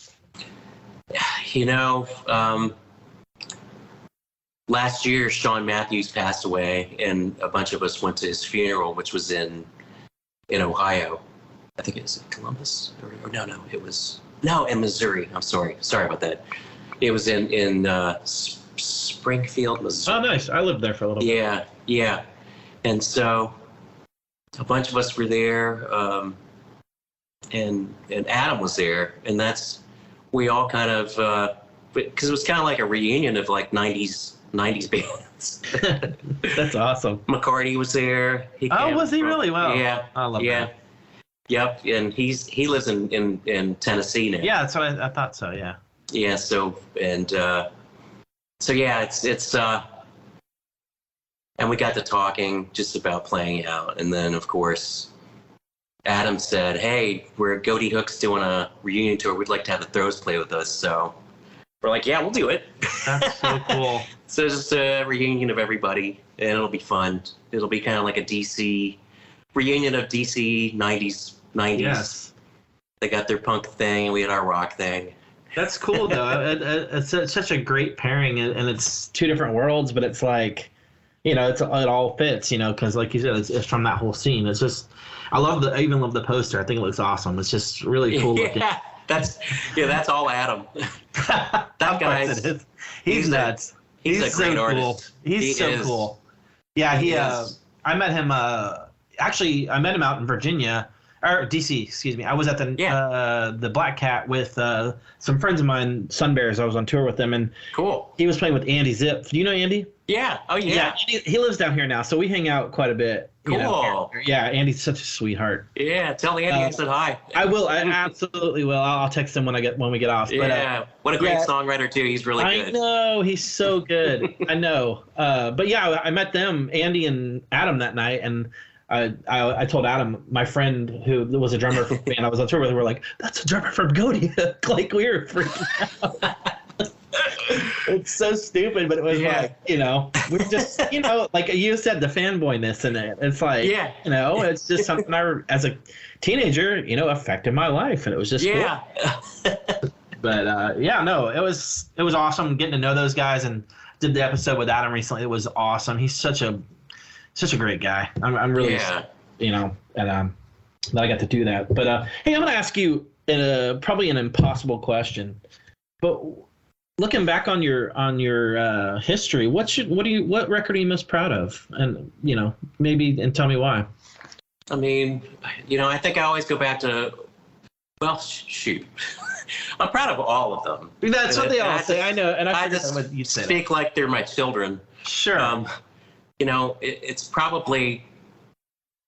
last year, Sean Matthews passed away, and a bunch of us went to his funeral, which was in Ohio. I think it was in Columbus, or no, it was in Missouri. I'm sorry about that. It was in Springfield, Missouri. Oh, nice. I lived there for a little bit. Yeah. And so a bunch of us were there, and Adam was there, and we all kind of because it was kind of like a reunion of like 90s bands. That's awesome. McCarty was there. Was he really? Wow. Yeah. I love that. Yep. And he lives in Tennessee now. Yeah, that's what I thought so. Yeah. Yeah. So yeah, it's and we got to talking just about playing out, and then of course Adam said, "Hey, we're at Goaty Hook's doing a reunion tour. We'd like to have the Throes play with us." So we're like, "Yeah, we'll do it." That's so cool. So it's just a reunion of everybody, and it'll be fun. It'll be kind of like a DC reunion of DC 90s. Yes. They got their punk thing, and we had our rock thing. That's cool, though. It's such a great pairing, and it's two different worlds, but it's like, it all fits, because like you said, it's from that whole scene. It's just, I even love the poster. I think it looks awesome. It's just really cool looking. That's all Adam. That guy, he's nuts. He's a great artist. Cool. He's so cool. Yeah, I met him. Actually, I met him out in Virginia. Or DC, excuse me. I was at the Black Cat with some friends of mine, Sun Bears. I was on tour with them, and cool. He was playing with Andy Zip. Do you know Andy? Yeah. Oh yeah. Yeah. He lives down here now, so we hang out quite a bit. Cool. Yeah, Andy's such a sweetheart. Yeah. Tell Andy I said hi. I will. I absolutely will. I'll text him when we get off. Yeah. But, what a great songwriter too. He's really good. I know. He's so good. I know. But yeah, I met them, Andy and Adam, that night, and I told Adam, my friend who was a drummer for me, and I was on tour with, we're like, that's a drummer from Goaty. Like, we were freaking out. It's so stupid, but it was like, we're just, like you said, the fanboyness in it. It's like, it's just something as a teenager, affected my life, and it was just cool. But it was awesome getting to know those guys, and did the episode with Adam recently. It was awesome. He's such a great guy. I'm really, and that I got to do that. But hey, I'm going to ask you probably an impossible question, but looking back on your history, what record are you most proud of? And and tell me why. I mean, I think I always go back to, well, shoot. I'm proud of all of them. That's what they all say. I know, and I just speak like they're my children. Sure. It's probably,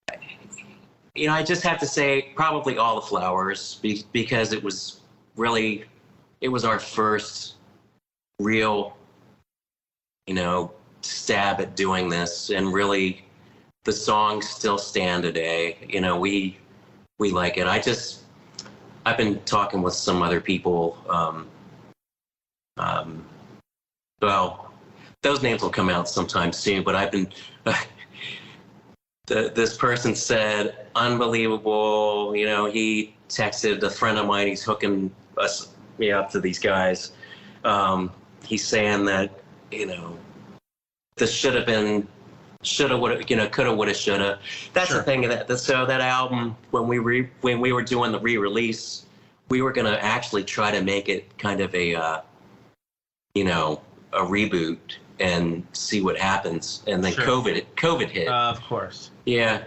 I just have to say probably All the Flowers, because it was our first real, stab at doing this, and really the songs still stand today. We like it. I've been talking with some other people, well, those names will come out sometime soon, but I've been, this person said, unbelievable, he texted a friend of mine, he's hooking me up to these guys. He's saying that, this should have been, shoulda, woulda, coulda, woulda, shoulda. That's the thing. So that album, when we were doing the re-release, we were gonna actually try to make it kind of a reboot and see what happens. And then COVID hit. Of course. Yeah.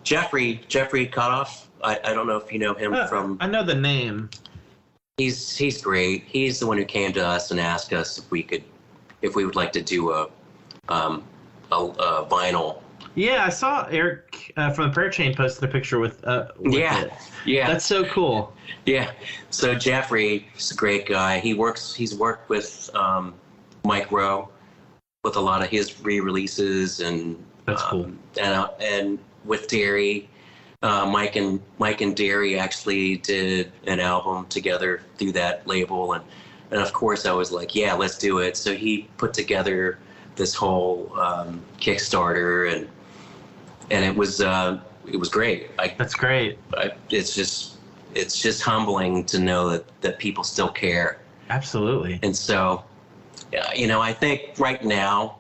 Jeffrey Cutoff. I don't know if you know him from. I know the name. He's great. He's the one who came to us and asked us if we would like to do a vinyl. Yeah, I saw Eric from the Prayer Chain posted a picture with it. Yeah. That's so cool. Yeah. So Jeffrey is a great guy. He's worked with Mike Rowe with a lot of his re-releases, and that's cool. And with Derry, Mike and Derry actually did an album together through that label, and of course I was like, yeah, let's do it. So he put together this whole Kickstarter, and it was great. That's great. It's just humbling to know that people still care. Absolutely. And so, I think right now,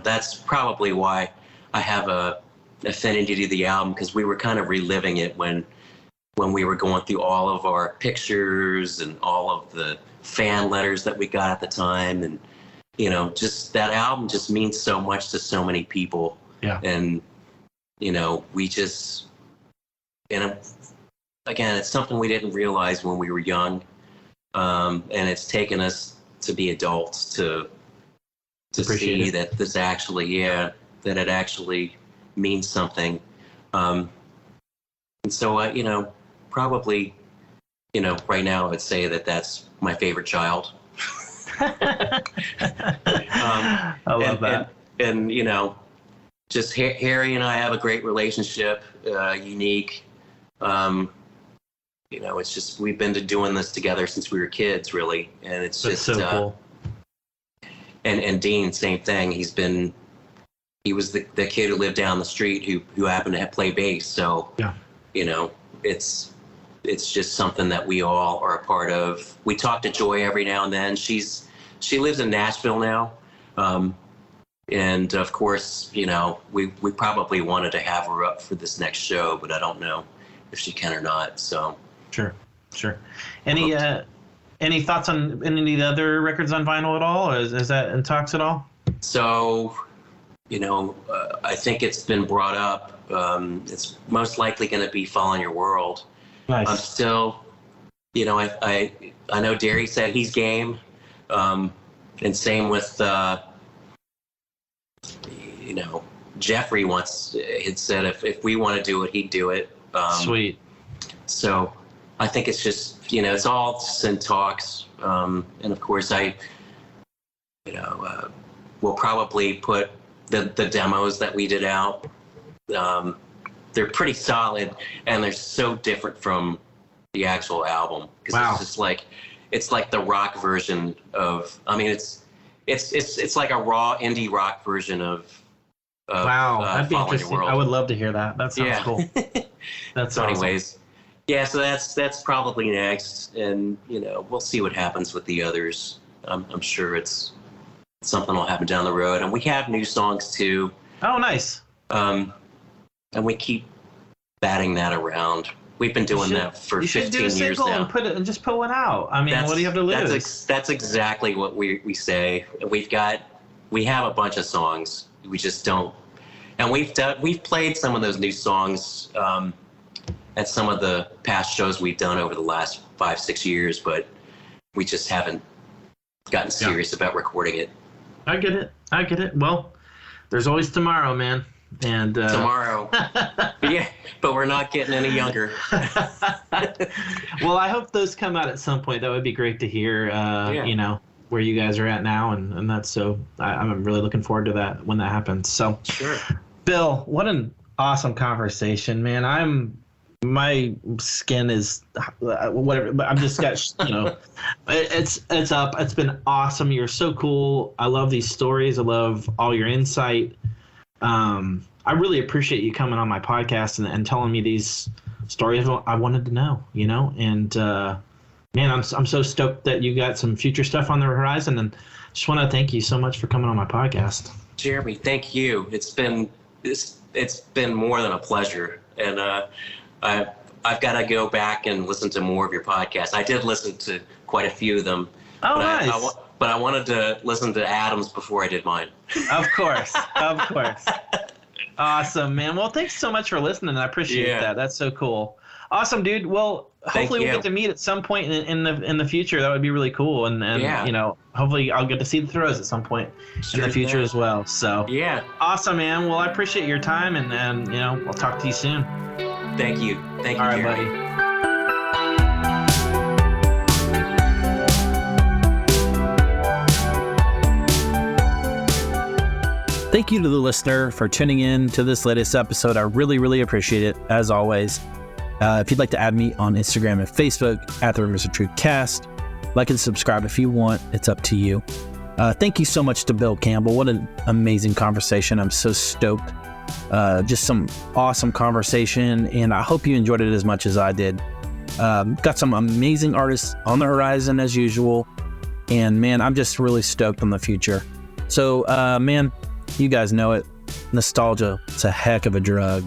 that's probably why I have a affinity to the album, because we were kind of reliving it when we were going through all of our pictures and all of the fan letters that we got at the time. And, just that album just means so much to so many people. Yeah. And, we just, again, it's something we didn't realize when we were young. And it's taken us to be adults to see that this actually, that it actually means something. And so, probably, right now I would say that that's my favorite child. I love that. And just Harry and I have a great relationship, unique. It's just, we've been doing this together since we were kids, really. And it's That's just so cool. And Dean, same thing. He was the kid who lived down the street who happened to play bass. So, yeah. It's just something that we all are a part of. We talk to Joy every now and then. She lives in Nashville now. And of course, we probably wanted to have her up for this next show, but I don't know if she can or not. So sure. Any thoughts on any of the other records on vinyl at all? Is that in talks at all? So, I think it's been brought up. It's most likely going to be Fall on Your World. Nice. I'm still, I know Derry said he's game. And same with, Jeffrey once had said if we want to do it, he'd do it. Sweet. So I think it's just, it's all just in talks. And of course we'll probably put the demos that we did out. They're pretty solid, and they're so different from the actual album. Wow. It's like the rock version of, it's like a raw indie rock version of wow, that'd be interesting. World. I would love to hear that. That sounds cool. That's so awesome. Anyways, so that's probably next, and we'll see what happens with the others. I'm sure it's something will happen down the road, and we have new songs too. Oh, nice. And we keep batting that around. We've been doing that for 15 years now. And just put one out. What do you have to lose? That's exactly what we say. We have a bunch of songs. We just don't. And we've played some of those new songs at some of the past shows we've done over the last 5-6 years, but we just haven't gotten serious about recording it. I get it. Well, there's always tomorrow, man. And tomorrow. But we're not getting any younger. Well, I hope those come out at some point. That would be great to hear. Where you guys are at now, and that's so. I'm really looking forward to that when that happens. So, sure. Bill, what an awesome conversation, man. My skin is whatever, but I'm just got it's up. It's been awesome. You're so cool. I love these stories. I love all your insight. I really appreciate you coming on my podcast and telling me these stories I wanted to know, and man, I'm so stoked that you got some future stuff on the horizon, and just want to thank you so much for coming on my podcast. Jeremy, thank you. It's been more than a pleasure, and I've got to go back and listen to more of your podcasts. I did listen to quite a few of them. Oh, nice. But I wanted to listen to Adam's before I did mine. Of course. Awesome, man. Well, thanks so much for listening. I appreciate that. That's so cool. Awesome, dude. Well, hopefully we'll get to meet at some point in the future. That would be really cool. And hopefully I'll get to see the Throes at some point in the future as well. So awesome, man. Well, I appreciate your time, and we'll talk to you soon. Thank you. All right, Jeremy. buddy. Thank you to the listener for tuning in to this latest episode. I really, really appreciate it, as always. If you'd like to add me on Instagram and Facebook, at The Rumors Are True Cast, like and subscribe if you want. It's up to you. Thank you so much to Bill Campbell. What an amazing conversation. I'm so stoked. Just some awesome conversation, and I hope you enjoyed it as much as I did. Got some amazing artists on the horizon as usual. And man, I'm just really stoked on the future. So, man, you guys know it. Nostalgia, it's a heck of a drug.